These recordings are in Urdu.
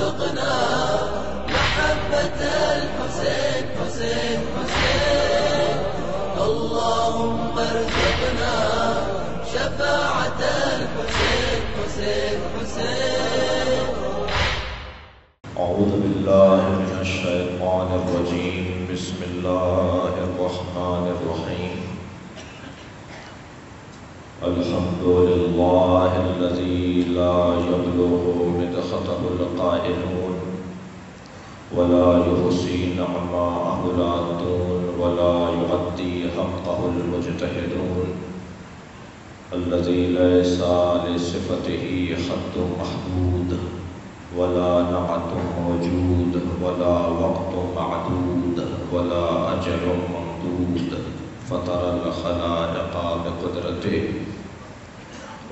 ارزقنا محبة الحسين حسين حسين. اللهم ارزقنا شفاعة الحسين حسين حسين. أعوذ بالله من الشيطان الرجيم. بسم الله الرحمن الرحيم. الحمد لله الذي لا يبلغ مدحته القائلون ولا يحصي نعماءه العادون ولا يؤدي حقه المجتهدون، الذي ليس لصفته حد محدود ولا نعت موجود ولا وقت معدود ولا أجل ممدود، فطر الخلائق بقدرته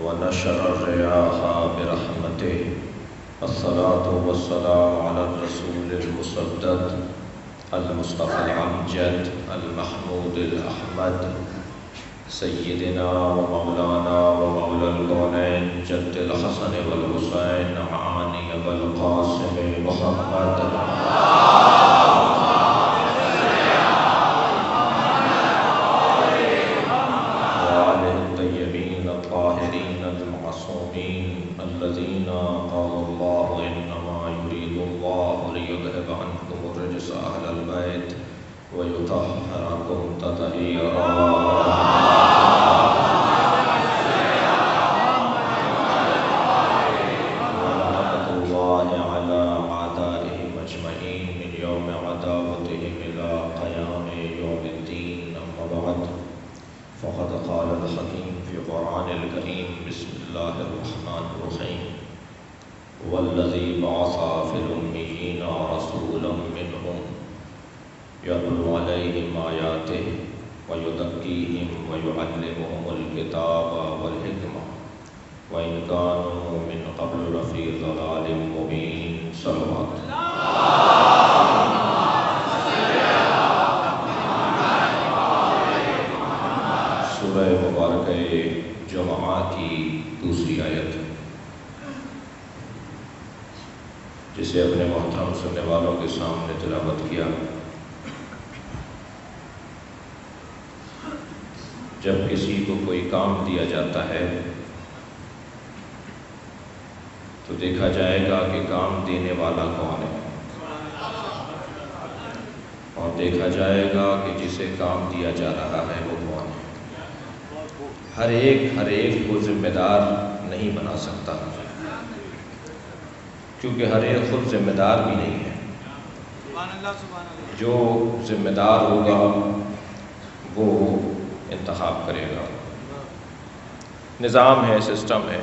ونشر الرياح برحمته. الصلاة والسلام على الرسول المسدد المصطفى الأمجد المحمود الأحمد سيدنا ومولانا ومولى الكونين جد الحسن والحسين معاني والقاسم محمد وآله الطيبين الطاهرين المعصومين الذين قال الله إنما يريد الله ليذهب عنكم الرجس أهل البيت ويطهركم تطهيرا. فقد قال الحكيم في القرآن الكريم. بسم الله الرحمن الرحيم. والذي بعث في الأميين رسولا منهم يتلو عليهم آياته ويزكيهم ويعلمهم الكتاب والحكمة وإن كانوا من قبل لفي ضلال مبين. صلوات سورہ مبارکہ جمعہ کی دوسری آیت جسے اپنے محترم سننے والوں کے سامنے تلاوت کیا. جب کسی کو کوئی کام دیا جاتا ہے تو دیکھا جائے گا کہ کام دینے والا کون ہے، اور دیکھا جائے گا کہ جسے کام دیا جا رہا ہے وہ کون ہے. ہر ایک کو ذمہ دار نہیں بنا سکتا، کیونکہ ہر ایک خود ذمہ دار بھی نہیں ہے. جو ذمہ دار ہوگا وہ انتخاب کرے گا. نظام ہے، سسٹم ہے،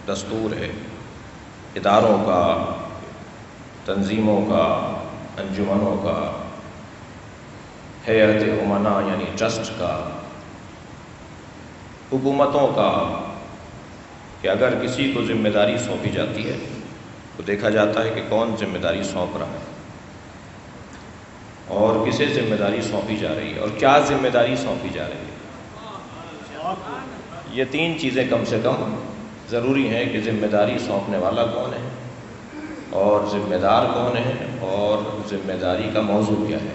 دستور ہے اداروں کا، تنظیموں کا، انجمنوں کا، ہیئت امنا یعنی ٹرسٹ کا، حکومتوں کا، کہ اگر کسی کو ذمہ داری سونپی جاتی ہے تو دیکھا جاتا ہے کہ کون ذمہ داری سونپ رہا ہے اور کسے ذمہ داری سونپی جا رہی ہے اور کیا ذمہ داری سونپی جا رہی ہے. یہ تین چیزیں کم سے کم ضروری ہیں کہ ذمہ داری سونپنے والا کون ہے اور ذمہ دار کون ہے اور ذمہ داری کا موضوع کیا ہے.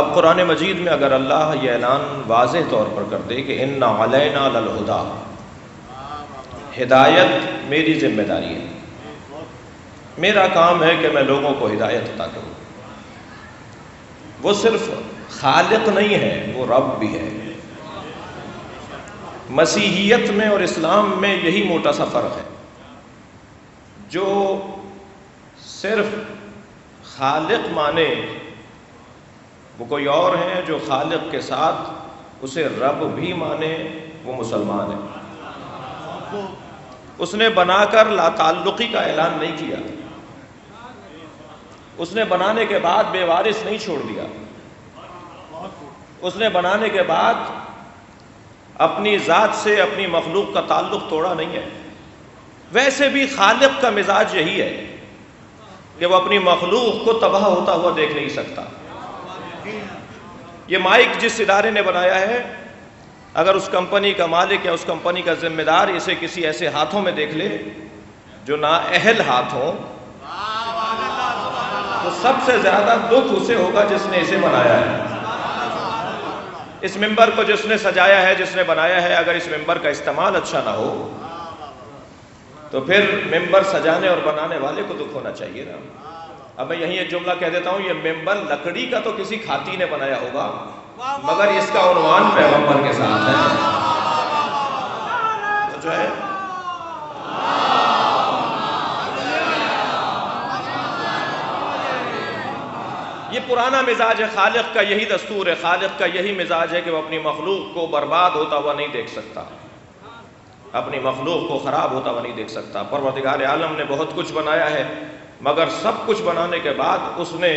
اب قرآن مجید میں اگر اللہ یہ اعلان واضح طور پر کر دے کہ اِنَّ عَلَيْنَا لَلْہُدَىٰ، ہدایت میری ذمہ داری ہے، میرا کام ہے کہ میں لوگوں کو ہدایت عطا کروں. وہ صرف خالق نہیں ہے، وہ رب بھی ہے. مسیحیت میں اور اسلام میں یہی موٹا سا فرق ہے. جو صرف خالق مانے وہ کوئی اور ہیں، جو خالق کے ساتھ اسے رب بھی مانے وہ مسلمان ہے. اس نے بنا کر لا تعلقی کا اعلان نہیں کیا، اس نے بنانے کے بعد بے وارث نہیں چھوڑ دیا، اس نے بنانے کے بعد اپنی ذات سے اپنی مخلوق کا تعلق توڑا نہیں ہے. ویسے بھی خالق کا مزاج یہی ہے کہ وہ اپنی مخلوق کو تباہ ہوتا ہوا دیکھ نہیں سکتا. یہ مائک جس ادارے نے بنایا ہے، اگر اس کمپنی کا مالک یا اس کمپنی کا ذمہ دار اسے کسی ایسے ہاتھوں میں دیکھ لے جو نااہل ہاتھ ہوں تو سب سے زیادہ دکھ اسے ہوگا جس نے اسے بنایا ہے۔ اس ممبر کو جس نے سجایا ہے، جس نے بنایا ہے، اگر اس ممبر کا استعمال اچھا نہ ہو تو پھر ممبر سجانے اور بنانے والے کو دکھ ہونا چاہیے نا۔ اب میں یہیں ایک جملہ کہہ دیتا ہوں، یہ ممبر لکڑی کا تو کسی کھاتی نے بنایا ہوگا، مگر اس کا عنوان پیغمبر کے ساتھ ہے تو جو ہے یہ پرانا مزاج ہے۔ خالق کا یہی دستور ہے، خالق کا یہی مزاج ہے کہ وہ اپنی مخلوق کو برباد ہوتا ہوا نہیں دیکھ سکتا، اپنی مخلوق کو خراب ہوتا ہوا نہیں دیکھ سکتا۔ پروردگار عالم نے بہت کچھ بنایا ہے، مگر سب کچھ بنانے کے بعد اس نے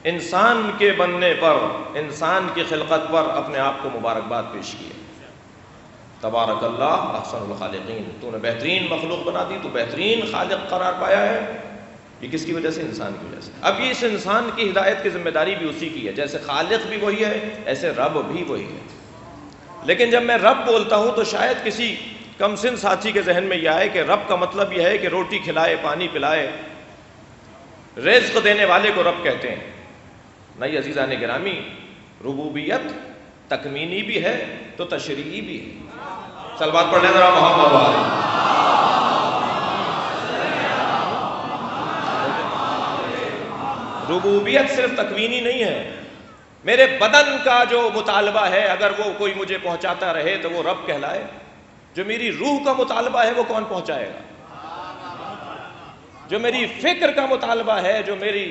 انسان کے بننے پر، انسان کی خلقت پر اپنے آپ کو مبارکباد پیش کی ہے۔ تبارک اللہ احسن الخالقین، تو نے بہترین مخلوق بنا دی، تو بہترین خالق قرار پایا ہے۔ یہ کس کی وجہ سے؟ انسان کی وجہ سے۔ اب یہ اس انسان کی ہدایت کی ذمہ داری بھی اسی کی ہے، جیسے خالق بھی وہی ہے ایسے رب بھی وہی ہے۔ لیکن جب میں رب بولتا ہوں تو شاید کسی کم سن ساتھی کے ذہن میں یہ آئے کہ رب کا مطلب یہ ہے کہ روٹی کھلائے، پانی پلائے، رزق دینے والے کو رب کہتے ہیں۔ نہیں عزیزان گرامی، ربوبیت تکوینی بھی ہے تو تشریعی بھی ہے۔ صلوات پڑھ لیں ذرا محمد والے۔ ربوبیت صرف تکوینی نہیں ہے، میرے بدن کا جو مطالبہ ہے اگر وہ کوئی مجھے پہنچاتا رہے تو وہ رب کہلائے، جو میری روح کا مطالبہ ہے وہ کون پہنچائے گا؟ جو میری فکر کا مطالبہ ہے، جو میری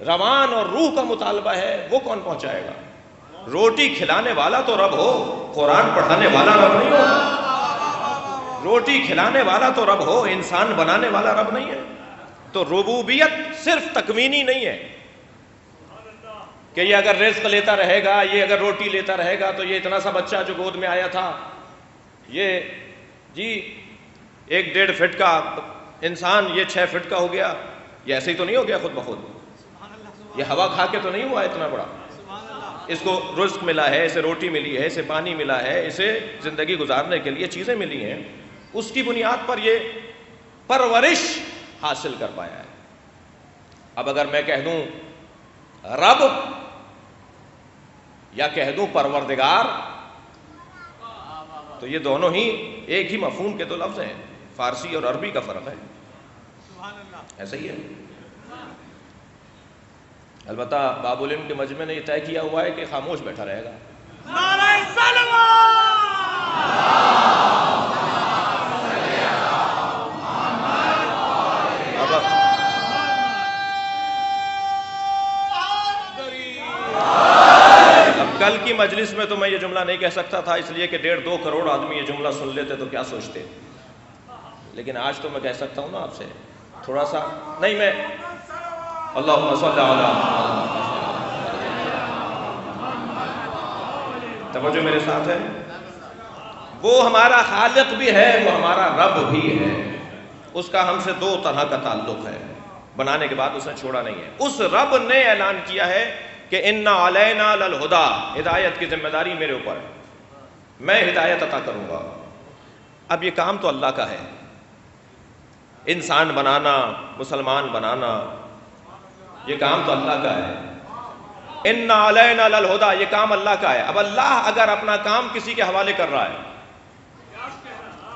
روان اور روح کا مطالبہ ہے وہ کون پہنچائے گا؟ روٹی کھلانے والا تو رب ہو، قرآن پڑھانے والا رب نہیں ہو۔ روٹی کھلانے والا تو رب ہو، انسان بنانے والا رب نہیں ہے۔ تو ربوبیت صرف تکوینی نہیں ہے کہ یہ اگر رزق لیتا رہے گا، یہ اگر روٹی لیتا رہے گا تو یہ اتنا سا بچہ جو گود میں آیا تھا، یہ جی 1.5 فٹ کا انسان یہ 6 فٹ کا ہو گیا، یہ ایسے ہی تو نہیں ہو گیا خود بخود، یہ ہوا کھا کے تو نہیں ہوا اتنا بڑا۔ اس کو رزق ملا ہے، اسے روٹی ملی ہے، اسے پانی ملا ہے، اسے زندگی گزارنے کے لیے چیزیں ملی ہیں، اس کی بنیاد پر یہ پرورش حاصل کر پایا ہے۔ اب اگر میں کہہ دوں رب یا کہہ دوں پروردگار تو یہ دونوں ہی ایک ہی مفہوم کے دو لفظ ہیں، فارسی اور عربی کا فرق ہے، ایسا ہی ہے۔ البتہ باب العلم کے مجمع نے یہ طے کیا ہوا ہے کہ خاموش بیٹھا رہے گا۔ اب کل کی مجلس میں تو میں یہ جملہ نہیں کہہ سکتا تھا، اس لیے کہ 1.5-2 کروڑ آدمی یہ جملہ سن لیتے تو کیا سوچتے، لیکن آج تو میں کہہ سکتا ہوں نا آپ سے تھوڑا سا، نہیں میں اللہم صلی علی توجہ میرے ساتھ ہے، وہ ہمارا خالق بھی ہے، وہ ہمارا رب بھی ہے، اس کا ہم سے 2 طرح کا تعلق ہے، بنانے کے بعد اس نے چھوڑا نہیں ہے۔ اس رب نے اعلان کیا ہے کہ اِنَّ عَلَيْنَا لَلْہُدَىٰ، ہدایت کی ذمہ داری میرے اوپر ہے، میں ہدایت عطا کروں گا۔ اب یہ کام تو اللہ کا ہے، انسان بنانا، مسلمان بنانا، یہ کام تو اللہ کا ہے۔ اِنَّ عَلَيْنَا لَلْہُدَىٰ، یہ کام اللہ کا ہے۔ اب اللہ اگر اپنا کام کسی کے حوالے کر رہا ہے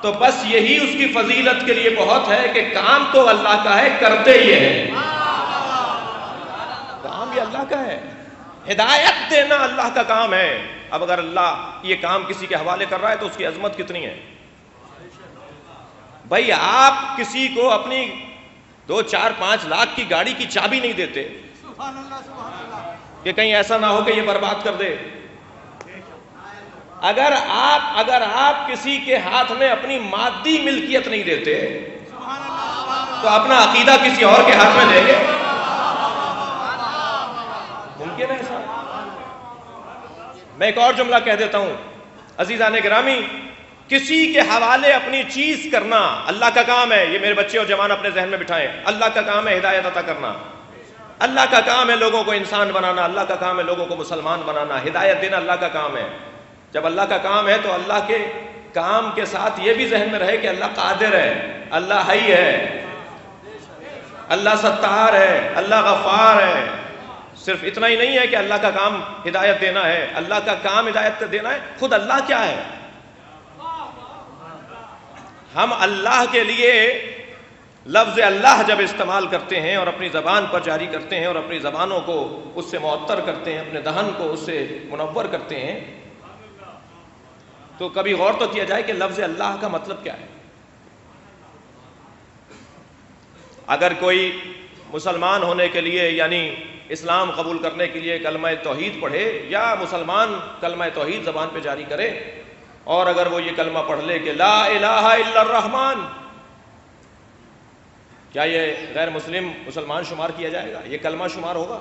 تو بس یہی اس کی فضیلت کے لیے بہت ہے کہ کام تو اللہ کا ہے، کرتے یہ ہے، کام یہ اللہ کا ہے، ہدایت دینا اللہ کا کام ہے۔ اب اگر اللہ یہ کام کسی کے حوالے کر رہا ہے تو اس کی عظمت کتنی ہے۔ بھائی آپ کسی کو اپنی 2-4-5 لاکھ کی گاڑی کی چابی نہیں دیتے کہ کہیں ایسا نہ ہو کہ یہ برباد کر دے۔ اگر آپ کسی کے ہاتھ میں اپنی مادی ملکیت نہیں دیتے تو اپنا عقیدہ کسی اور کے ہاتھ میں دیں گے؟ ممکن ہے ایسا؟ میں ایک اور جملہ کہہ دیتا ہوں عزیزان گرامی، کسی کے حوالے اپنی چیز کرنا اللہ کا کام ہے، یہ میرے بچے اور جوان اپنے ذہن میں بٹھائیں، اللہ کا کام ہے ہدایت عطا کرنا، اللہ کا کام ہے لوگوں کو انسان بنانا، اللہ کا کام ہے لوگوں کو مسلمان بنانا، ہدایت دینا اللہ کا کام ہے۔ جب اللہ کا کام ہے تو اللہ کے کام کے ساتھ یہ بھی ذہن میں رہے کہ اللہ قادر ہے، اللہ حی ہے، اللہ ستار ہے، اللہ غفار ہے۔ صرف اتنا ہی نہیں ہے کہ اللہ کا کام ہدایت دینا ہے، اللہ کا کام ہدایت دینا ہے، خود اللہ کیا ہے؟ ہم اللہ کے لیے لفظ اللہ جب استعمال کرتے ہیں اور اپنی زبان پر جاری کرتے ہیں اور اپنی زبانوں کو اس سے معطر کرتے ہیں، اپنے دہن کو اس سے منور کرتے ہیں، تو کبھی غور تو کیا جائے کہ لفظ اللہ کا مطلب کیا ہے؟ اگر کوئی مسلمان ہونے کے لیے یعنی اسلام قبول کرنے کے لیے کلمہ توحید پڑھے یا مسلمان کلمہ توحید زبان پہ جاری کرے، اور اگر وہ یہ کلمہ پڑھ لے کہ لا الہ الا الرحمن، کیا یہ غیر مسلمان شمار کیا جائے گا؟ یہ کلمہ شمار ہوگا؟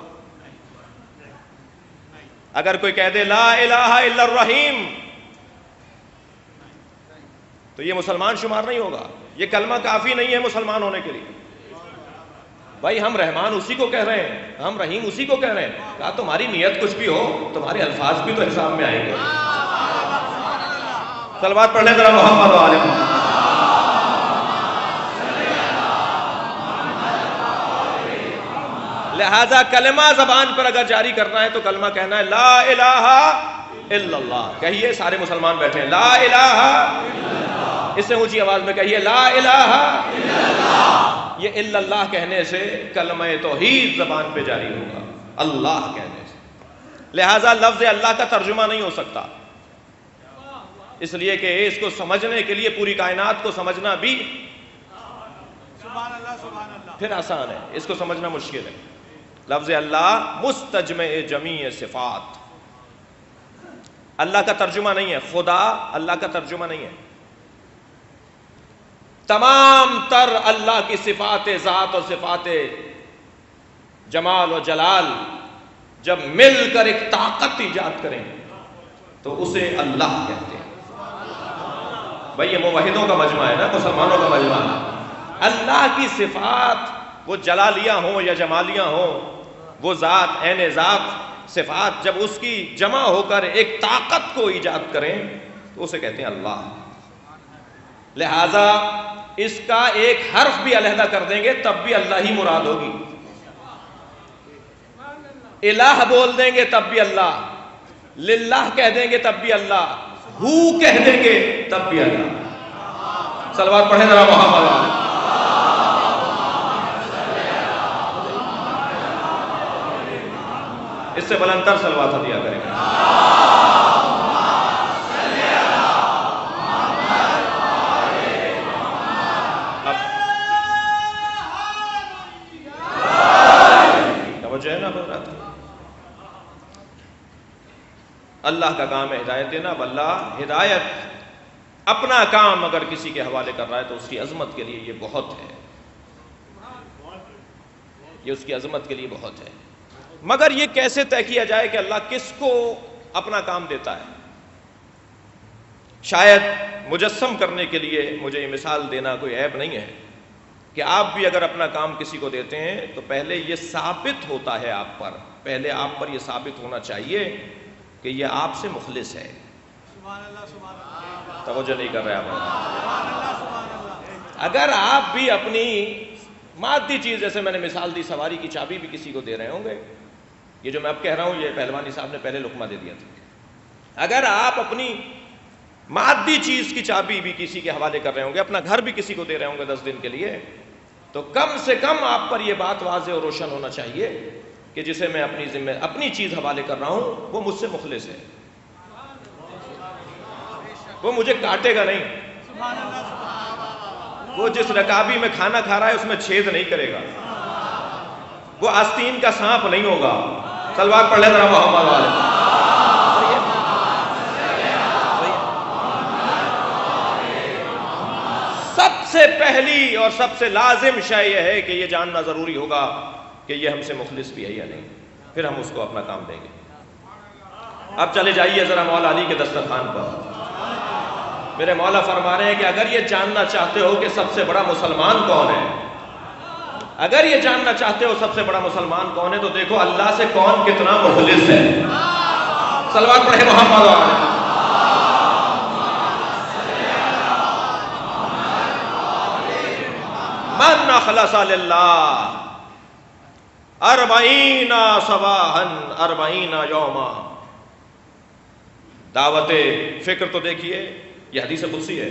اگر کوئی کہہ دے لا الہ الا الرحیم تو یہ مسلمان شمار نہیں ہوگا، یہ کلمہ کافی نہیں ہے مسلمان ہونے کے لیے۔ بھائی ہم رحمان اسی کو کہہ رہے ہیں، ہم رحیم اسی کو کہہ رہے ہیں، کہا تمہاری نیت کچھ بھی ہو، تمہارے الفاظ بھی تو حساب میں آئیں گے۔ صلوات پڑھ لیں ذرا محمد و آل محمد۔ لہذا کلمہ زبان پر اگر جاری کرنا ہے تو کلمہ کہنا ہے لا الہ الا اللہ۔ کہیے، سارے مسلمان بیٹھے ہیں، لا الہ، اس سے اونچی آواز میں کہیے لا الہ الا اللہ۔ یہ الا اللہ کہنے سے کلمہ توحید زبان پہ جاری ہوگا، اللہ کہنے سے۔ لہذا لفظ اللہ کا ترجمہ نہیں ہو سکتا، اس لیے کہ اس کو سمجھنے کے لیے پوری کائنات کو سمجھنا بھی پھر آسان ہے، اس کو سمجھنا مشکل ہے۔ لفظ اللہ مستجمع جمیع صفات، اللہ کا ترجمہ نہیں ہے، خدا اللہ کا ترجمہ نہیں ہے۔ تمام تر اللہ کی صفات ذات اور صفات جمال و جلال جب مل کر ایک طاقت ایجاد کریں تو اسے اللہ کہتے ہیں۔ بھئی یہ موحدوں کا مجمع ہے نا، مسلمانوں کا مجمع ہے۔ اللہ کی صفات وہ جلالیہ ہوں یا جمالیہ ہوں، وہ ذات عین ذات صفات جب اس کی جمع ہو کر ایک طاقت کو ایجاد کریں تو اسے کہتے ہیں اللہ۔ لہذا اس کا ایک حرف بھی علیحدہ کر دیں گے تب بھی اللہ ہی مراد ہوگی، الہ بول دیں گے تب بھی اللہ، للہ کہہ دیں گے تب بھی اللہ، ہو کہہ دیں گے تب بھی اللہ۔ صلوات پڑھیں ذرا محمد۔ اس سے بلندتر صلوات دیا کریں گے۔ توجہ ہے نا حضرات؟ اللہ کا کام ہے ہدایت دینا۔ اب اللہ ہدایت اپنا کام اگر کسی کے حوالے کر رہا ہے تو اس کی عظمت کے لیے یہ بہت ہے، یہ اس کی عظمت کے لیے بہت ہے۔ مگر یہ کیسے طے کیا جائے کہ اللہ کس کو اپنا کام دیتا ہے؟ شاید مجسم کرنے کے لیے مجھے یہ مثال دینا کوئی عیب نہیں ہے کہ آپ بھی اگر اپنا کام کسی کو دیتے ہیں تو پہلے یہ ثابت ہوتا ہے آپ پر، پہلے آپ پر یہ ثابت ہونا چاہیے کہ یہ آپ سے مخلص ہے۔ توجہ نہیں کر رہے آپ۔ اگر آپ بھی اپنی مادی چیز، جیسے میں نے مثال دی سواری کی چابی بھی کسی کو دے رہے ہوں گے، یہ جو میں اب کہہ رہا ہوں یہ پہلوانی صاحب نے پہلے لقمہ دے دیا تھا۔ اگر آپ اپنی مادی چیز کی چابی بھی کسی کے حوالے کر رہے ہوں گے، اپنا گھر بھی کسی کو دے رہے ہوں گے 10 دن کے لیے، تو کم سے کم آپ پر یہ بات واضح اور روشن ہونا چاہیے کہ جسے میں اپنی چیز حوالے کر رہا ہوں وہ مجھ سے مخلص ہے، وہ مجھے کاٹے گا نہیں، وہ جس رکابی میں کھانا کھا رہا ہے اس میں چھید نہیں کرے گا، وہ آستین کا سانپ نہیں ہوگا۔ صلوات پڑھ لیں ذرا محمد والے۔ سب سے پہلی اور سب سے لازم شے یہ ہے کہ یہ جاننا ضروری ہوگا کہ یہ ہم سے مخلص بھی ہے یا نہیں، پھر ہم اس کو اپنا کام دیں گے۔ اب چلے جائیے ذرا مولا علی کے دسترخوان پر۔ میرے مولا فرما رہے ہیں کہ اگر یہ جاننا چاہتے ہو کہ سب سے بڑا مسلمان کون ہے، اگر یہ جاننا چاہتے ہو سب سے بڑا مسلمان کون ہے، تو دیکھو اللہ سے کون کتنا مخلص ہے۔ صلوات پڑھیں محمد والے۔ من اخلص للہ 40 صباحاً 40 یوما. دعوت فکر تو دیکھیے، یہ حدیث قدسی ہے.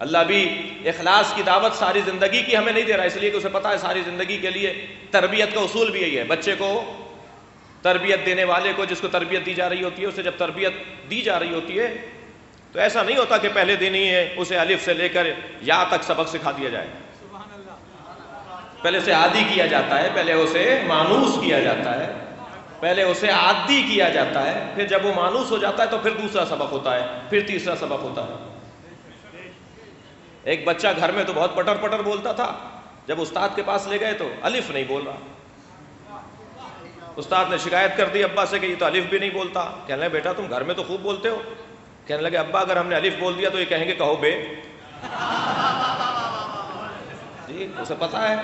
اللہ بھی اخلاص کی دعوت ساری زندگی کی ہمیں نہیں دے رہا، اس لیے کہ اسے پتا ہے ساری زندگی کے لیے تربیت کا اصول بھی یہی ہے. بچے کو تربیت دینے والے کو، جس کو تربیت دی جا رہی ہوتی ہے، اسے جب تربیت دی جا رہی ہوتی ہے تو ایسا نہیں ہوتا کہ پہلے دن ہی ہے اسے الف سے لے کر یا تک سبق سکھا دیا جائے. پہلے اسے عادی کیا جاتا ہے، پہلے اسے مانوس کیا جاتا ہے، پہلے اسے عادی کیا جاتا ہے، پھر جب وہ مانوس ہو جاتا ہے تو پھر دوسرا سبق ہوتا ہے، پھر تیسرا سبق ہوتا ہے. ایک بچہ گھر میں تو بہت پٹر پٹر بولتا تھا، جب استاد کے پاس لے گئے تو الف نہیں بول رہا. استاد نے شکایت کر دی ابا سے کہ یہ تو الف بھی نہیں بولتا. کہنے لگے بیٹا تم گھر میں تو خوب بولتے ہو. کہنے لگے ابا اگر ہم نے الف بول دیا تو یہ کہیں گے کہو بے. جی اسے پتا ہے.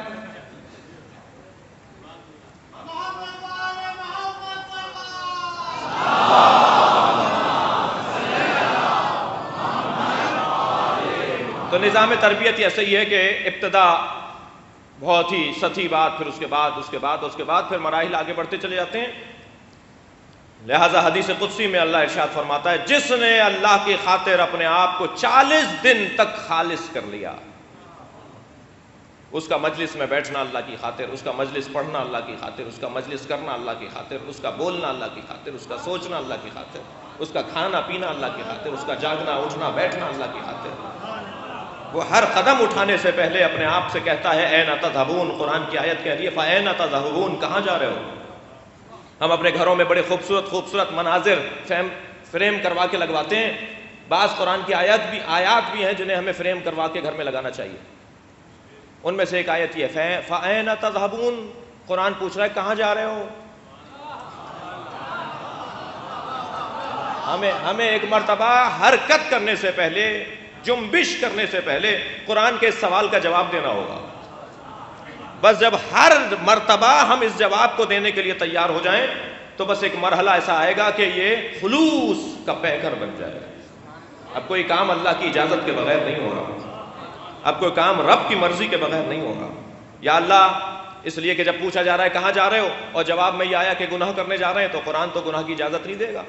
تو نظام تربیت ایسا ہی ہے کہ ابتدا بہت ہی سطحی بات، پھر اس کے بعد پھر مراحل آگے بڑھتے چلے جاتے ہیں. لہذا حدیث قدسی میں اللہ ارشاد فرماتا ہے جس نے اللہ کی خاطر اپنے آپ کو 40 دن تک خالص کر لیا، اس کا مجلس میں بیٹھنا اللہ کی خاطر، اس کا مجلس پڑھنا اللہ کی خاطر، اس کا مجلس کرنا اللہ کی خاطر، اس کا بولنا اللہ کی خاطر، اس کا سوچنا اللہ کی خاطر، اس کا کھانا پینا اللہ کی خاطر، اس کا جاگنا اٹھنا بیٹھنا اللہ کی خاطر. وہ ہر قدم اٹھانے سے پہلے اپنے آپ سے کہتا ہے این تذهبون. قرآن کی آیت کہہ رہی ہے فَأَيْنَ تَذْهَبُونَ، کہاں جا رہے ہو. ہم اپنے گھروں میں بڑے خوبصورت مناظر فریم کروا کے لگواتے ہیں. بعض قرآن کی آیات بھی ہیں جنہیں ہمیں فریم کروا کے گھر میں لگانا چاہیے. ان میں سے ایک آیت یہ ہے فَأَيْنَ تَذْهَبُونَ. قرآن پوچھ رہا ہے کہاں جا رہے ہو. ہمیں ایک مرتبہ حرکت کرنے سے پہلے، جنبش کرنے سے پہلے قرآن کے اس سوال کا جواب دینا ہوگا. بس جب ہر مرتبہ ہم اس جواب کو دینے کے لیے تیار ہو جائیں تو بس ایک مرحلہ ایسا آئے گا کہ یہ خلوص کا پیکر بن جائے گا. اب کوئی کام اللہ کی اجازت کے بغیر نہیں ہوگا، اب کوئی کام رب کی مرضی کے بغیر نہیں ہوگا. یا اللہ اس لیے کہ جب پوچھا جا رہا ہے کہاں جا رہے ہو اور جواب میں یہ آیا کہ گناہ کرنے جا رہے ہیں تو قرآن تو گناہ کی اجازت نہیں دے گا.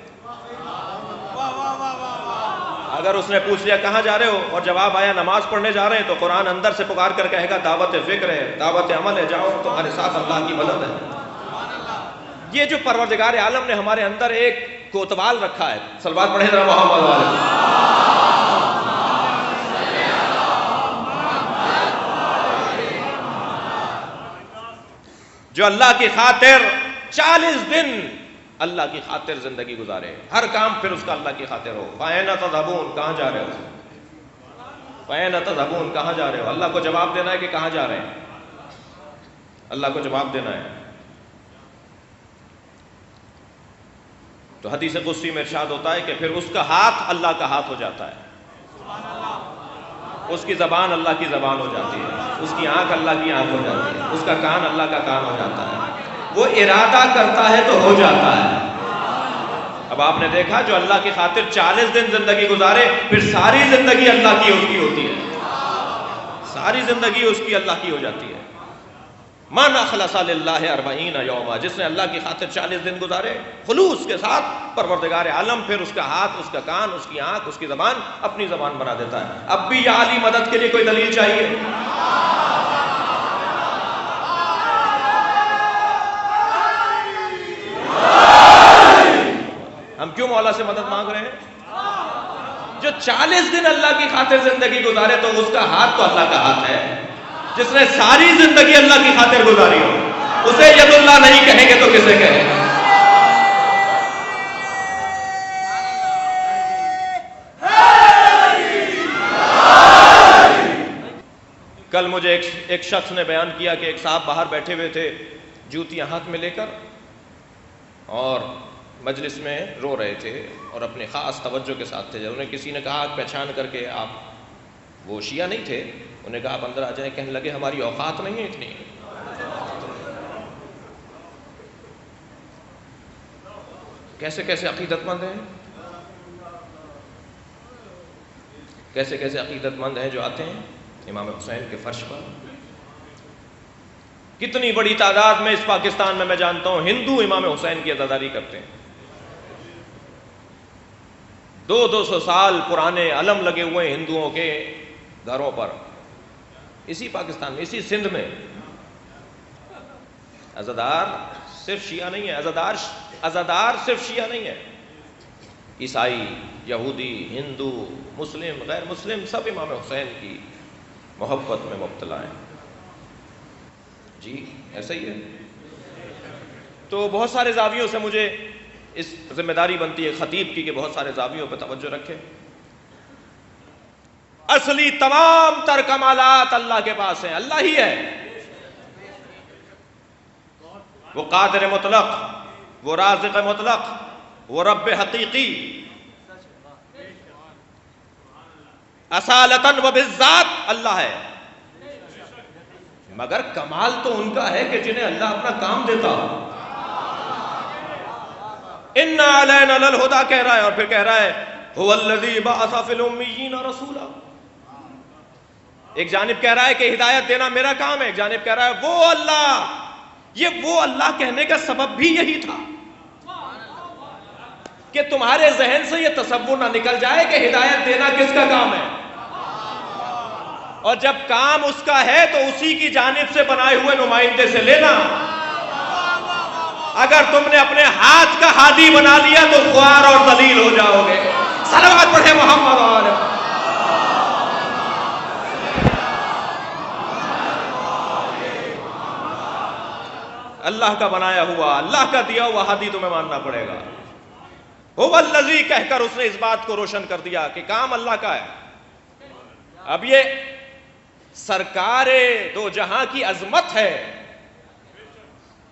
اگر اس نے پوچھ لیا کہاں جا رہے ہو اور جواب آیا نماز پڑھنے جا رہے ہیں تو قرآن اندر سے پکار کر کہے گا دعوت فکر ہے، دعوت عمل ہے، جاؤ تمہارے ساتھ اللہ کی مدد ہے. یہ جو پروردگار عالم نے ہمارے اندر ایک کوتوال رکھا ہے، صلوات پڑھیں ذرا محمد والے. جو اللہ کی خاطر 40 دن اللہ کی خاطر زندگی گزارے، ہر کام پھر اس کا اللہ کی خاطر ہو. فَأَيْنَ تَذْهَبُونَ، کہاں جا رہے ہو. فَأَيْنَ تَذْهَبُونَ، کہاں جا رہے ہو. اللہ کو جواب دینا ہے کہ کہاں جا رہے ہیں. اللہ کو جواب دینا ہے. تو حدیث قدسی میں ارشاد ہوتا ہے کہ پھر اس کا ہاتھ اللہ کا ہاتھ ہو جاتا ہے، اس کی زبان اللہ کی زبان ہو جاتی ہے، اس کی آنکھ اللہ کی آنکھ ہو جاتی ہے، اس کا کان اللہ کا کان ہو جاتا ہے. وہ ارادہ کرتا ہے تو ہو جاتا ہے. اب آپ نے دیکھا جو اللہ کی خاطر 40 دن زندگی گزارے پھر ساری زندگی اللہ کی اس کی ہوتی ہے، ساری زندگی اس کی اللہ کی ہو جاتی ہے. من اخلص للہ 40 یوما، جس نے اللہ کی خاطر 40 دن گزارے خلوص کے ساتھ، پروردگار عالم پھر اس کا ہاتھ، اس کا کان، اس کی آنکھ، اس کی زبان اپنی زبان بنا دیتا ہے. اب بھی یہ عالی مدد کے لیے کوئی دلیل چاہیے. ہم کیوں مولا سے مدد مانگ رہے ہیں؟ جو 40 دن اللہ کی خاطر زندگی گزارے تو اس کا ہاتھ تو اللہ کا ہاتھ ہے. جس نے ساری زندگی اللہ کی خاطر گزاری ہو اسے ید اللہ نہیں کہیں گے تو کسے کہیں گے؟ کل مجھے ایک شخص نے بیان کیا کہ ایک صاحب باہر بیٹھے ہوئے تھے جوتیاں ہاتھ میں لے کر اور مجلس میں رو رہے تھے اور اپنے خاص توجہ کے ساتھ تھے. انہیں کسی نے کہا پہچان کر کے آپ وہ شیعہ نہیں تھے، انہیں کہا آپ اندر آ جائیں. کہنے لگے ہماری اوقات نہیں ہے اتنی. کیسے کیسے عقیدت مند ہیں، کیسے کیسے عقیدت مند ہیں جو آتے ہیں امام حسین کے فرش پر کتنی بڑی تعداد میں اس پاکستان میں جانتا ہوں ہندو امام حسین کی عزاداری کرتے ہیں. 200 سال پرانے علم لگے ہوئے ہیں ہندوؤں کے گھروں پر, اسی پاکستان میں, اسی سندھ میں. عزادار صرف شیعہ نہیں ہے, عزادار صرف شیعہ نہیں ہے, عیسائی, یہودی, ہندو, مسلم, غیر مسلم سب امام حسین کی محبت میں مبتلا ہیں. جی ایسا ہی ہے. تو بہت سارے زاویوں سے مجھے اس ذمہ داری بنتی ہے خطیب کی کہ بہت سارے زاویوں پہ توجہ رکھے. اصلی تمام تر کمالات اللہ کے پاس ہیں, اللہ ہی ہے. وہ قادر مطلق, وہ رازق مطلق, وہ رب حقیقی, اصالتاً و بالذات اللہ ہے. مگر کمال تو ان کا ہے کہ جنہیں اللہ اپنا کام دیتا ہو. اِنَّا عَلَيْنَا لَلْهُدَىٰ کہہ رہا ہے, اور پھر کہہ رہا ہے هُوَ الَّذِي بَعَثَ فِي الْأُمِّيِّينَ رَسُولًا. ایک جانب کہہ رہا ہے کہ ہدایت دینا میرا کام ہے, ایک جانب کہہ رہا ہے وہ اللہ. یہ وہ اللہ کہنے کا سبب بھی یہی تھا کہ تمہارے ذہن سے یہ تصور نہ نکل جائے کہ ہدایت دینا کس کا کام ہے, اور جب کام اس کا ہے تو اسی کی جانب سے بنائے ہوئے نمائندے سے لینا. اگر تم نے اپنے ہاتھ کا ہادی بنا لیا تو خوار اور ذلیل ہو جاؤ گے. صلوات پڑھے محمد والے. اللہ کا بنایا ہوا, اللہ کا دیا ہوا ہادی تمہیں ماننا پڑے گا. هو الذی کہہ کر اس نے اس بات کو روشن کر دیا کہ کام اللہ کا ہے. اب یہ سرکار دو جہاں کی عظمت ہے,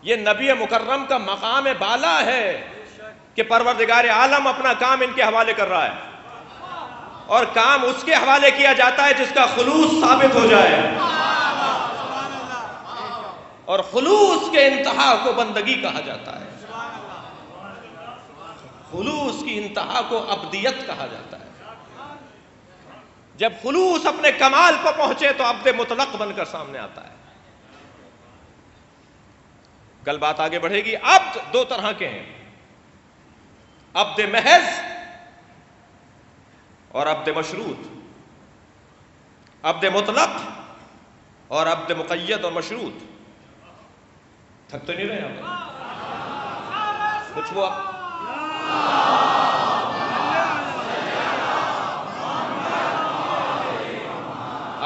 یہ نبی مکرم کا مقام بالا ہے کہ پروردگار عالم اپنا کام ان کے حوالے کر رہا ہے, اور کام اس کے حوالے کیا جاتا ہے جس کا خلوص ثابت ہو جائے. اور خلوص کے انتہا کو بندگی کہا جاتا ہے, خلوص کی انتہا کو عبدیت کہا جاتا ہے. جب خلوص اپنے کمال پر پہنچے تو عبد مطلق بن کر سامنے آتا ہے. کل بات آگے بڑھے گی. عبد دو طرح کے ہیں, عبد محض اور عبد مشروط. عبد مطلق اور عبد مقید اور مشروط. تھک تو نہیں رہے آپ کچھ ہوا؟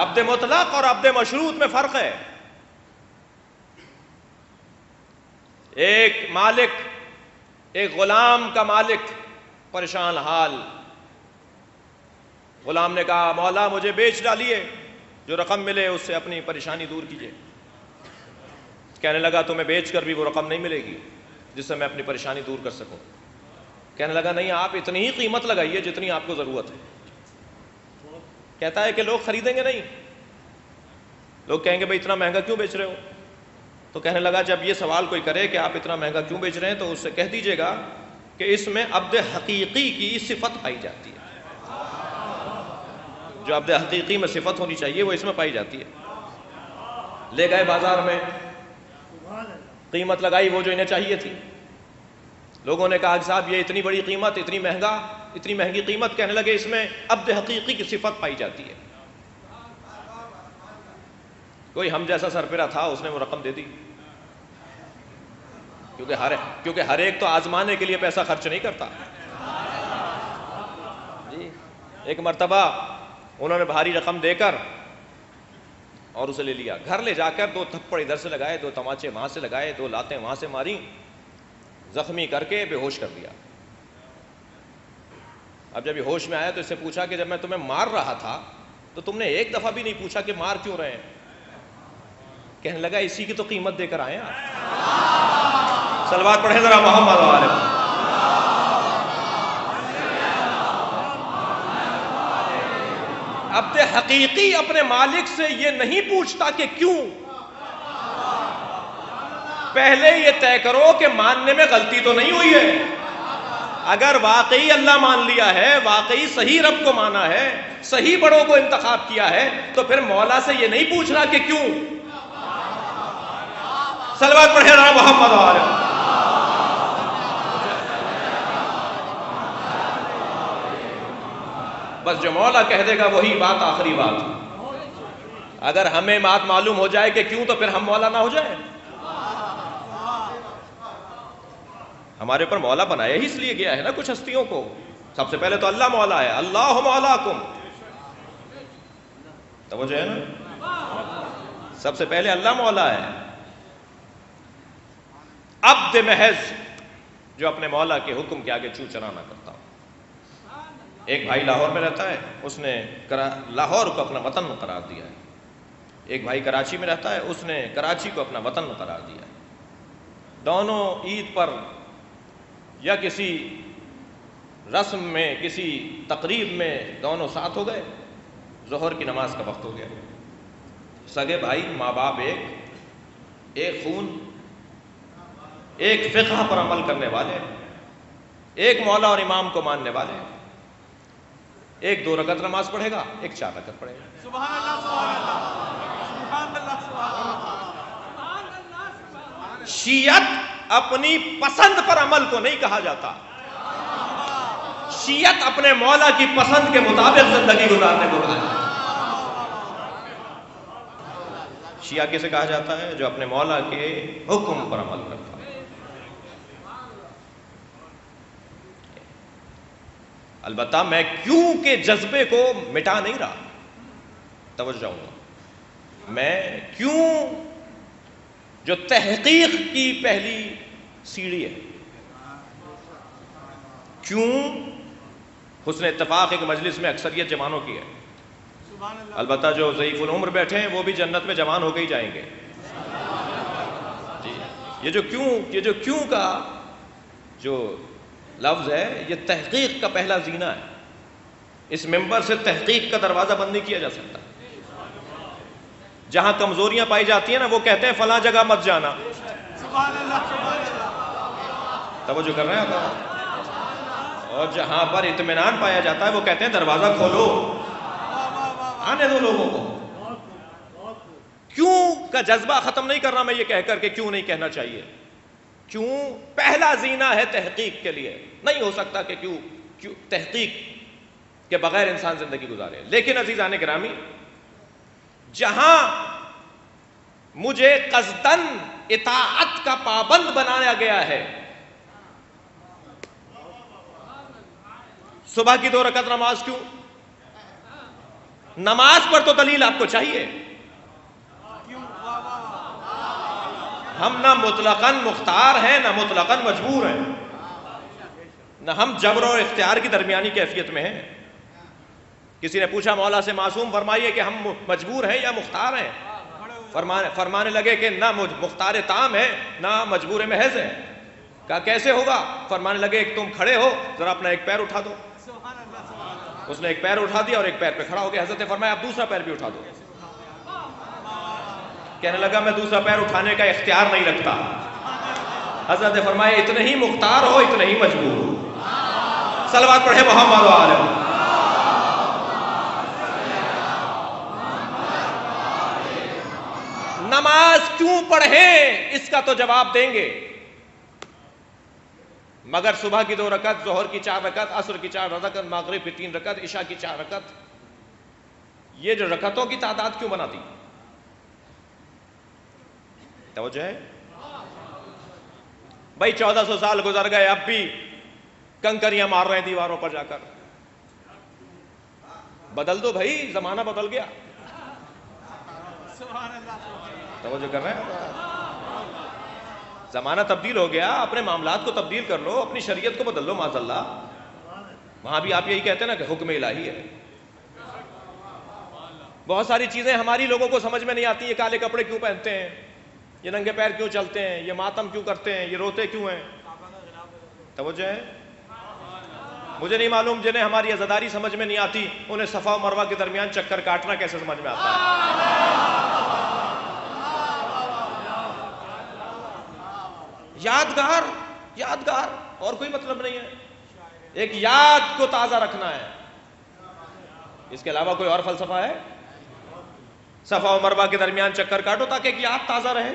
عبد مطلق اور عبد مشروط میں فرق ہے. ایک مالک, ایک غلام کا مالک پریشان حال, غلام نے کہا مولا مجھے بیچ ڈالیے, جو رقم ملے اس سے اپنی پریشانی دور کیجیے. کہنے لگا تمہیں بیچ کر بھی وہ رقم نہیں ملے گی جس سے میں اپنی پریشانی دور کر سکوں. کہنے لگا نہیں, آپ اتنی ہی قیمت لگائیے جتنی آپ کو ضرورت ہے. کہتا ہے کہ لوگ خریدیں گے نہیں, لوگ کہیں گے بھئی اتنا مہنگا کیوں بیچ رہے ہو. تو کہنے لگا جب یہ سوال کوئی کرے کہ آپ اتنا مہنگا کیوں بیچ رہے ہیں تو اس سے کہہ دیجئے گا کہ اس میں عبد حقیقی کی صفت پائی جاتی ہے. جو عبد حقیقی میں صفت ہونی چاہیے وہ اس میں پائی جاتی ہے. لے گئے بازار میں, قیمت لگائی وہ جو انہیں چاہیے تھی. لوگوں نے کہا کہ صاحب یہ اتنی بڑی قیمت, اتنی مہنگی قیمت. کہنے لگے اس میں عبد حقیقی کی صفت پائی جاتی ہے. کوئی ہم جیسا سرپرا تھا, اس نے وہ رقم دے دی, کیونکہ ہر ایک تو آزمانے کے لیے پیسہ خرچ نہیں کرتا. جی ایک مرتبہ انہوں نے بھاری رقم دے کر اور اسے لے لیا. گھر لے جا کر 2 تھپڑ ادھر سے لگائے, 2 تماچے وہاں سے لگائے, 2 لاتیں وہاں سے ماری, زخمی کر کے بے ہوش کر دیا. اب جب یہ ہوش میں آیا تو اس سے پوچھا کہ جب میں تمہیں مار رہا تھا تو تم نے ایک دفعہ بھی نہیں پوچھا کہ مار کیوں رہے ہیں. کہنے لگا اسی کی تو قیمت دے کر آئے ہیں آپ. صلوات پڑھیں ذرا محمد والے. عبد حقیقی اپنے مالک سے یہ نہیں پوچھتا کہ کیوں. پہلے یہ طے کرو کہ ماننے میں غلطی تو نہیں ہوئی ہے. اگر واقعی اللہ مان لیا ہے، واقعی صحیح رب کو مانا ہے، صحیح بڑوں کو انتخاب کیا ہے، تو پھر مولا سے یہ نہیں پوچھنا کہ کیوں. صلوات پڑھے نا محمد علیہ. بس جو مولا کہہ دے گا وہی بات آخری بات. اگر ہمیں بات معلوم ہو جائے کہ کیوں، تو پھر ہم مولا نہ ہو جائیں. ہمارے اوپر مولا بنایا ہی اس لیے گیا ہے نا کچھ ہستیوں کو. سب سے پہلے تو اللہ مولا ہے، اللہ مولاکم. توجہ ہے نا، سب سے پہلے اللہ مولا ہے. عبد محض جو اپنے مولا کے حکم کے آگے چو چرا نہ کرتا. ایک بھائی لاہور میں رہتا ہے، اس نے لاہور کو اپنا وطن قرار دیا ہے. ایک بھائی کراچی میں رہتا ہے، اس نے کراچی کو اپنا وطن قرار دیا ہے. دونوں عید پر یا کسی رسم میں، کسی تقریب میں دونوں ساتھ ہو گئے. ظہر کی نماز کا وقت ہو گیا. سگے بھائی، ماں باپ ایک خون، ایک فقہ پر عمل کرنے والے، ایک مولا اور امام کو ماننے والے. ایک 2 رکعت نماز پڑھے گا، ایک 4 رکعت پڑھے گا. سبحان اللہ، سبحان اللہ، سبحان اللہ، سبحان اللہ. شیعت اپنی پسند پر عمل کو نہیں کہا جاتا. شیعت اپنے مولا کی پسند کے مطابق زندگی گزارنے کو کہا جاتا ہے. شیعہ کسے کہا جاتا ہے؟ جو اپنے مولا کے حکم پر عمل کرتا ہے. البتہ میں کیوں کے جذبے کو مٹا نہیں رہا. توجہ ہوں، میں کیوں جو تحقیق کی پہلی سیڑھی ہے، کیوں حسن اتفاق ایک مجلس میں اکثریت جوانوں کی ہے. البتہ جو ضعیف العمر بیٹھے ہیں وہ بھی جنت میں جوان ہو کے ہی جائیں گے. جی، یہ جو کیوں کا جو لفظ ہے، یہ تحقیق کا پہلا زینہ ہے. اس منبر سے تحقیق کا دروازہ بند نہیں کیا جا سکتا. جہاں کمزوریاں پائی جاتی ہیں نا، وہ کہتے ہیں فلاں جگہ مت جانا. سبحان اللہ، سبحان اللہ. توجہ کر رہے ہیں آپ؟ اور جہاں پر اطمینان پایا جاتا ہے وہ کہتے ہیں دروازہ کھولو، آنے دو لوگوں کو. کیوں کا جذبہ ختم نہیں کرنا میں یہ کہہ کر کہ کیوں نہیں کہنا چاہیے. کیوں پہلا زینہ ہے تحقیق کے لیے. نہیں ہو سکتا کہ کیوں تحقیق کے بغیر انسان زندگی گزارے. لیکن عزیزان گرامی، جہاں مجھے قصداً اطاعت کا پابند بنایا گیا ہے، صبح کی 2 رکعت نماز کیوں؟ نماز پر تو دلیل آپ کو چاہیے. ہم نہ مطلقاً مختار ہیں، نہ مطلقاً مجبور ہیں، نہ ہم جبر اور اختیار کی درمیانی کیفیت میں ہیں. کسی نے پوچھا مولا سے، معصوم فرمائیے کہ ہم مجبور ہیں یا مختار ہیں؟ فرمانے لگے کہ نہ مختار تام ہے، نہ مجبور محض ہے. کہا کیسے ہوگا؟ فرمانے لگے ایک تم کھڑے ہو، ذرا اپنا ایک پیر اٹھا دو. اس نے ایک پیر اٹھا دیا اور ایک پیر پہ کھڑا ہو گیا. حضرت نے فرمایا اب دوسرا پیر بھی اٹھا دو. کہنے لگا میں دوسرا پیر اٹھانے کا اختیار نہیں رکھتا. حضرت نے فرمایا اتنے ہی مختار ہو، اتنے ہی مجبور ہو. صلوات پڑھے محمد علیہ. نماز کیوں پڑھیں اس کا تو جواب دیں گے، مگر صبح کی 2 رکعت، ظہر کی 4 رکعت، عصر کی 4 رکعت، مغرب کی 3 رکعت، عشاء کی 4 رکعت، یہ جو رکعتوں کی تعداد کیوں بنا دی؟ توجہ ہے بھائی. 1400 سال گزر گئے، اب بھی کنکریاں مار رہے ہیں دیواروں پر جا کر. بدل دو بھائی، زمانہ بدل گیا. توجہ کر رہے ہیں؟ زمانہ تبدیل ہو گیا، اپنے معاملات کو تبدیل کر لو، اپنی شریعت کو بدل لو. معاذ اللہ، وہاں بھی آپ یہی کہتے ہیں نا کہ حکم الہی ہے. بہت ساری چیزیں ہماری لوگوں کو سمجھ میں نہیں آتی. یہ کالے کپڑے کیوں پہنتے ہیں، یہ ننگے پیر کیوں چلتے ہیں، یہ ماتم کیوں کرتے ہیں، یہ روتے کیوں ہیں؟ توجہ ہے؟ مجھے نہیں معلوم جنہیں ہماری عزاداری سمجھ میں نہیں آتی، انہیں صفا و مروہ کے درمیان چکر کاٹنا کیسے سمجھ میں آتا ہے. یادگار اور کوئی مطلب نہیں ہے. ایک یاد کو تازہ رکھنا ہے، اس کے علاوہ کوئی اور فلسفہ ہے؟ صفا و مروہ کے درمیان چکر کاٹو تاکہ ایک یاد تازہ رہے.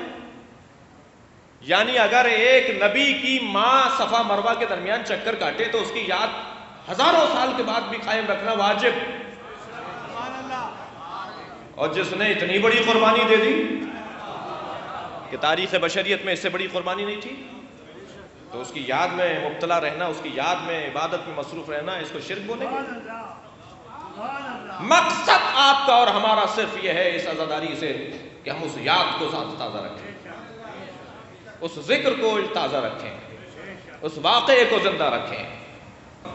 یعنی اگر ایک نبی کی ماں صفا مروہ کے درمیان چکر کاٹے تو اس کی یاد ہزاروں سال کے بعد بھی قائم رکھنا واجب. اور جس نے اتنی بڑی قربانی دے دی کہ تاریخ بشریت میں اس سے بڑی قربانی نہیں تھی، تو اس کی یاد میں مبتلا رہنا، اس کی یاد میں عبادت میں مصروف رہنا، اس کو شرک بولیں گے؟ مقصد آپ کا اور ہمارا صرف یہ ہے اس عزاداری سے کہ ہم اس یاد کو تازہ رکھیں، اس ذکر کو تازہ رکھیں، اس واقعے کو زندہ رکھیں.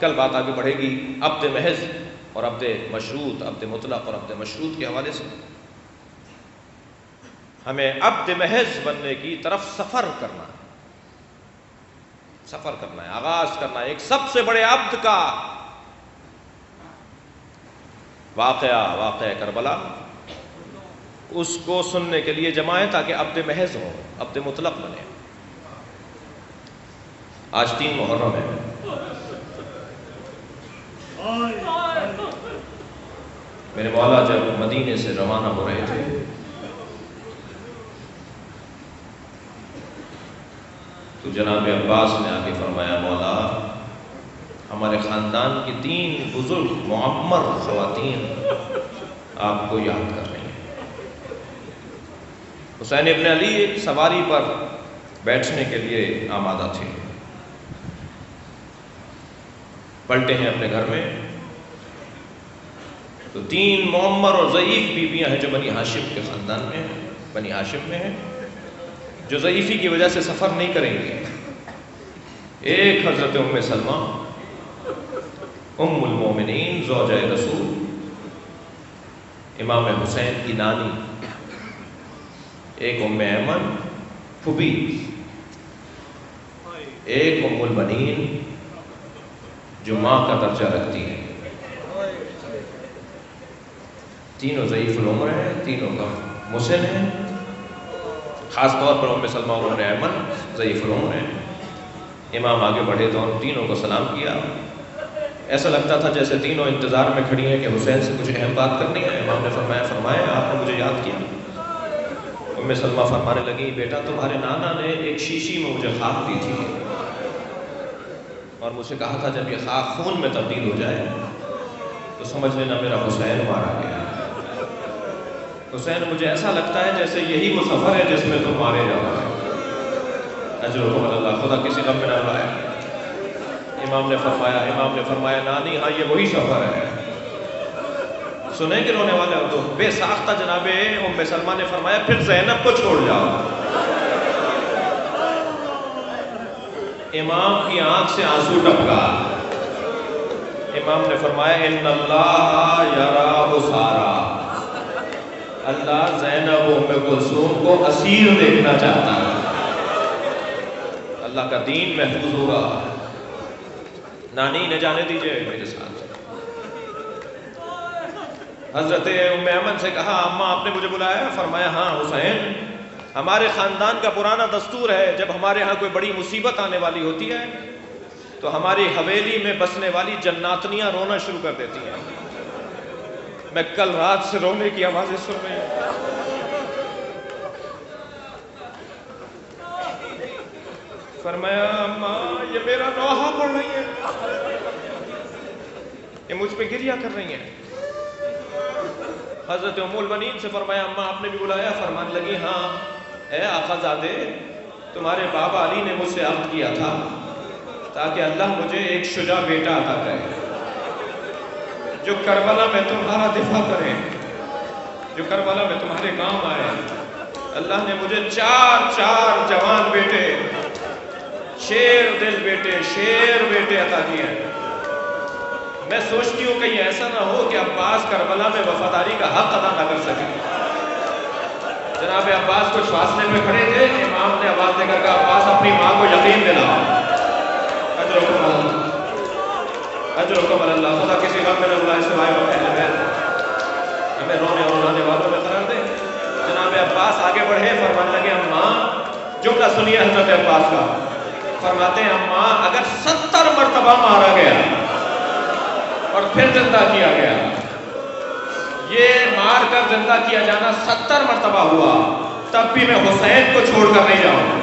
کل بات آگے بڑھے گی عبد محض اور عبد مشروط، عبد مطلق اور عبد مشروط کے حوالے سے. ہمیں عبد محض بننے کی طرف سفر کرنا ہے، سفر کرنا ہے، آغاز کرنا ہے. ایک سب سے بڑے عبد کا واقعہ کربلا، اس کو سننے کے لیے جمائیں تاکہ عبد محض ہو، عبد مطلق بنے. آج 3 محرم ہے. میرے مولا جب مدینے سے روانہ ہو رہے تھے تو جناب عباس نے آگے فرمایا، مولا ہمارے خاندان کی 3 بزرگ معمر خواتین آپ کو یاد کر رہی ہیں. حسین ابن علی سواری پر بیٹھنے کے لیے آمادہ تھے، پلٹے ہیں اپنے گھر میں تو 3 معمر اور ضعیف بیویاں ہیں جو بنی ہاشم کے خاندان میں ہیں، بنی ہاشم میں ہیں، جو ضعیفی کی وجہ سے سفر نہیں کریں گے. ایک حضرت ام سلمہ ام المومنین زوجہ رسول، امام حسین کی نانی، ایک ام ایمن پھوپھی، ایک ام البنین جو ماں کا درجہ رکھتی ہے. تینوں ضعیف العمر ہیں، تینوں کا مسن ہیں، خاص طور پر ام سلمہ اور ام ایمن ضعیف العمر ہیں. امام آگے بڑھے تو ان تینوں کو سلام کیا. ایسا لگتا تھا جیسے تینوں انتظار میں کھڑی ہیں کہ حسین سے کچھ اہم بات کرنی ہے. امام نے فرمایا آپ نے مجھے یاد کیا. ام سلمہ فرمانے لگی، بیٹا تمہارے نانا نے ایک شیشی میں مجھے خاک دی تھی اور مجھ سے کہا تھا جب یہ خاک خون میں تبدیل ہو جائے تو سمجھ لینا میرا حسین مارا گیا. حسین مجھے ایسا لگتا ہے جیسے یہی وہ سفر ہے جس میں تم مارے جا رہے ہیں. اجرکم اللہ، خدا کسی غم میں نہ لائے. امام نے فرمایا نانی ہاں یہ وہی سفر ہے. سنیں کہ رونے والے ہو تو بے ساختہ جناب ام سلمہ نے فرمایا پھر زینب کو چھوڑ جاؤ. امام کی آنکھ سے آنسو ٹپکا. امام نے فرمایا ان اللہ یرا سارا، اللہ زینب و ام کلثوم کو اسیر دیکھنا چاہتا ہے. اللہ کا دین محفوظ ہوگا. نانی نے جانے دیجئے میرے ساتھ. حضرت ام ایمن سے کہا اماں آپ نے مجھے بلایا؟ فرمایا ہاں حسین، ہمارے خاندان کا پرانا دستور ہے جب ہمارے ہاں کوئی بڑی مصیبت آنے والی ہوتی ہے تو ہماری حویلی میں بسنے والی جناتنیاں رونا شروع کر دیتی ہیں. میں کل رات سے رونے کی آوازیں سن رہی ہوں. فرمایا اماں یہ میرا نوحہ پڑھ رہی ہے، یہ مجھ پہ گریہ کر رہی ہیں. حضرت ام البنین سے فرمایا اماں آپ نے بھی بلایا؟ فرمانے لگی ہاں اے آقا زادے، تمہارے بابا علی نے مجھ سے عہد کیا تھا تاکہ اللہ مجھے ایک شجاع بیٹا عطا کرے جو کربلا میں تمہارا دفاع کرے، جو کربلا میں تمہارے کام آئے. اللہ نے مجھے 4 جوان بیٹے، شیر دل بیٹے، شیر بیٹے عطا کیے ہیں. میں سوچتی ہوں کہیں ایسا نہ ہو کہ عباس کربلا میں وفاداری کا حق ادا نہ کر سکے. جناب عباس کچھ فاصلے میں کھڑے تھے. امام نے آواز دے کر کہا عباس اپنی ماں کو یقین دلاؤ. اجرکم اللہ، خدا کسی غم میں نہ بلائے سوائے اہل بیت. ہمیں رونے اور رونے والوں میں قرار دے. جناب عباس آگے بڑھے، فرمانے لگے اماں جملہ سنیے حضرت عباس کا. فرماتے ہیں اماں اگر 70 مرتبہ مارا گیا اور پھر زندہ کیا گیا، یہ مار کر زندہ کیا جانا 70 مرتبہ ہوا، تب بھی میں حسین کو چھوڑ کر نہیں جاؤں گا،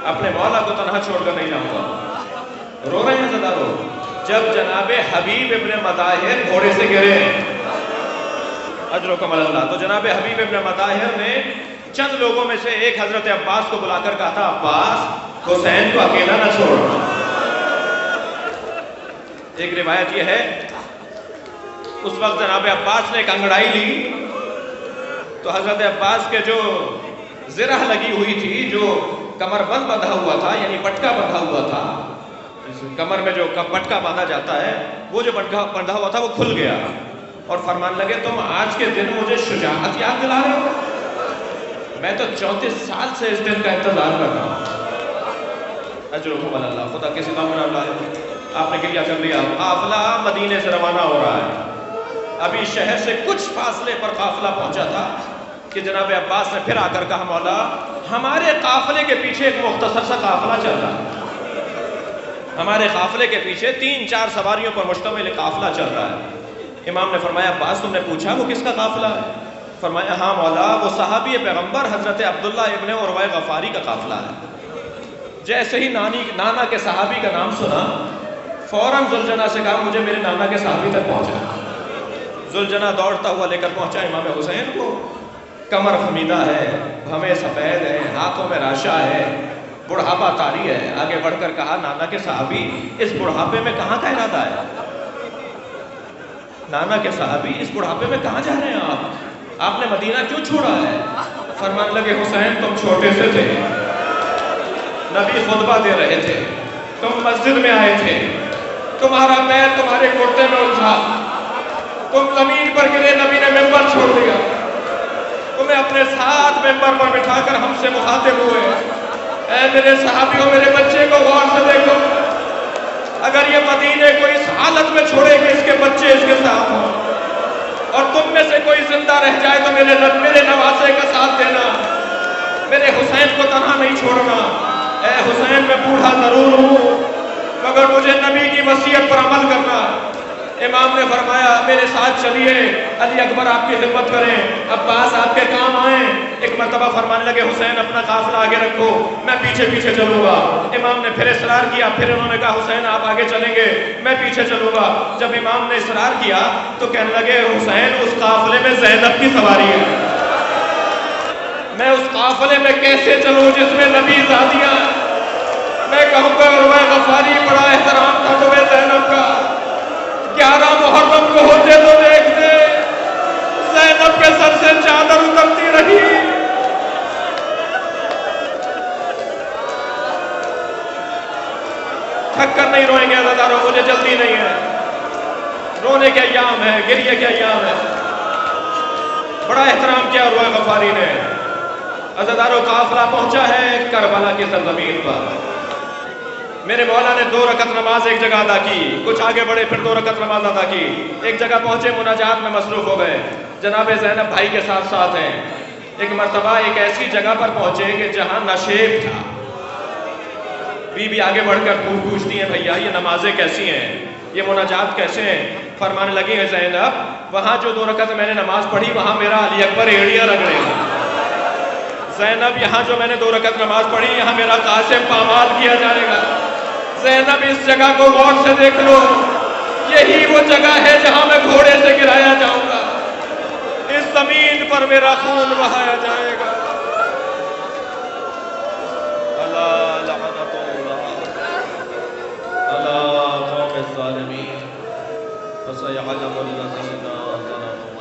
اپنے مولا کو تنہا چھوڑ کر نہیں جاؤں گا۔ رو رہے ہیں زدارو؟ جب جناب حبیب ابن مطاہر گھوڑے سے گرے، اجرکم اللہ، تو جناب حبیب ابن مطاہر نے چند لوگوں میں سے ایک حضرت عباس کو بلا کر کہا تھا عباس حسین کو اکیلا نہ چھوڑنا۔ ایک روایت یہ ہے اس وقت جناب عباس نے ایک انگڑائی لی تو حضرت عباس کے جو زرہ لگی ہوئی تھی، جو کمر بند بندھا ہوا تھا، یعنی پٹکا بندھا ہوا تھا، کمر میں جو پٹکا باندھا جاتا ہے وہ جو بندھا ہوا تھا وہ کھل گیا اور فرمان لگے تم آج کے دن مجھے شجاعت یاد دلا رہے ہو؟ میں تو 34 سال سے اس دن کا انتظار کر رہا ہوں۔ اجرکم اللہ، خدا کے سوا من اللہ، آپ نے کیا کر دیا؟ قافلہ مدینے سے روانہ ہو رہا ہے، ابھی شہر سے کچھ فاصلے پر قافلہ پہنچا تھا کہ جناب عباس نے پھر آ کر کہا مولا ہمارے قافلے کے پیچھے ایک مختصر سا قافلہ چل رہا ہے، ہمارے قافلے کے پیچھے 3-4 سواریوں پر مشتمل قافلہ چل رہا ہے۔ امام نے فرمایا عباس تم نے پوچھا وہ کس کا قافلہ ہے؟ فرمایا ہاں مولا وہ صحابی پیغمبر حضرت عبداللہ ابن عروہ غفاری کا قافلہ ہے۔ جیسے ہی نانا کے صحابی کا نام سنا فوراً ذوالجناح سے کہا مجھے میرے نانا کے صحابی تک پہنچا۔ ذوالجناح دوڑتا ہوا لے کر پہنچا امام حسین کو، کمر خمیدہ ہے، بھویں سفید ہے، ہاتھوں میں راشا ہے، بڑھاپا طاری ہے۔ آگے بڑھ کر کہا نانا کے صحابی اس بڑھاپے میں کہاں کا ارادہ ہے؟ نانا کے صحابی اس بڑھاپے میں کہاں جا رہے ہیں آپ نے مدینہ کیوں چھوڑا ہے؟ فرمان لگے حسین تم چھوٹے سے تھے، نبی خطبہ دے رہے تھے، تم مسجد میں آئے تھے، تمہارا پیر تمہارے کرتے میں الجھا، تم زمین پر گرے، نبی نے ممبر چھوڑ دیا، تمہیں اپنے ساتھ ممبر پر بٹھا کر ہم سے مخاطب ہوئے۔ اے میرے صحابیوں میرے بچے کو غور سے دیکھو، اگر یہ مدینے کو اس حالت میں چھوڑے کہ اس کے بچے اس کے ساتھ ہوں اور تم میں سے کوئی زندہ رہ جائے تو میرے نواسے کا ساتھ دینا، میرے حسین کو تنہا نہیں چھوڑنا۔ اے حسین میں بوڑھا ضرور ہوں مگر مجھے نبی کی وصیت پر عمل کرنا۔ امام نے فرمایا میرے ساتھ چلیے، علی اکبر آپ کی خدمت کریں، عباس آپ کے کام آئیں۔ ایک مرتبہ فرمانے لگے حسین اپنا قافلہ آگے رکھو، میں پیچھے پیچھے چلوں گا۔ امام نے پھر اصرار کیا، پھر انہوں نے کہا حسین آپ آگے چلیں گے، میں پیچھے چلوں گا۔ جب امام نے اصرار کیا تو کہنے لگے حسین اس قافلے میں زینب کی سواری ہے، میں اس قافلے میں کیسے چلوں جس میں نبی زادیاں؟ میں کہوں گا عروہ غفاری بڑا احترام تھا تمہیں زینب کا، 11 محرم کو ہوتے تو دیکھتے زینب کے سر سے چادر اترتی رہی۔ تھک کر نہیں روئیں گے عزادارو، مجھے جلدی نہیں ہے، رونے کے ایام ہے، گریے کے ایام ہے۔ بڑا احترام کیا عروہ غفاری نے۔ عزادارو قافلہ پہنچا ہے کربلا کی سرزمین پر، میرے مولا نے 2 رکعت نماز ایک جگہ ادا کی، کچھ آگے بڑھے پھر 2 رکعت نماز ادا کی، ایک جگہ پہنچے مناجات میں مصروف ہو گئے، جناب زینب بھائی کے ساتھ ساتھ ہیں۔ ایک مرتبہ ایک ایسی جگہ پر پہنچے کہ جہاں نشیب تھا، بی بی آگے بڑھ کر پوچھتی ہیں بھیا یہ نمازیں کیسی ہیں، یہ مناجات کیسے ہیں؟ فرمانے لگی ہے زینب وہاں جو 2 رکعت میں نے نماز پڑھی وہاں میرا علی اکبر ایڑیاں رگڑے گا، زینب یہاں جو میں نے 2 رکعت نماز پڑھی یہاں میرا قاسم پامال کیا جائے گا۔ زینب اس جگہ کو غور سے دیکھ لو، یہی وہ جگہ ہے جہاں میں گھوڑے سے گرایا جاؤں گا، اس زمین پر میرا خون بہایا جائے گا۔ اللہ لعنت اللہ علی قوم الظالمین، فسيعلم الذين ظلموا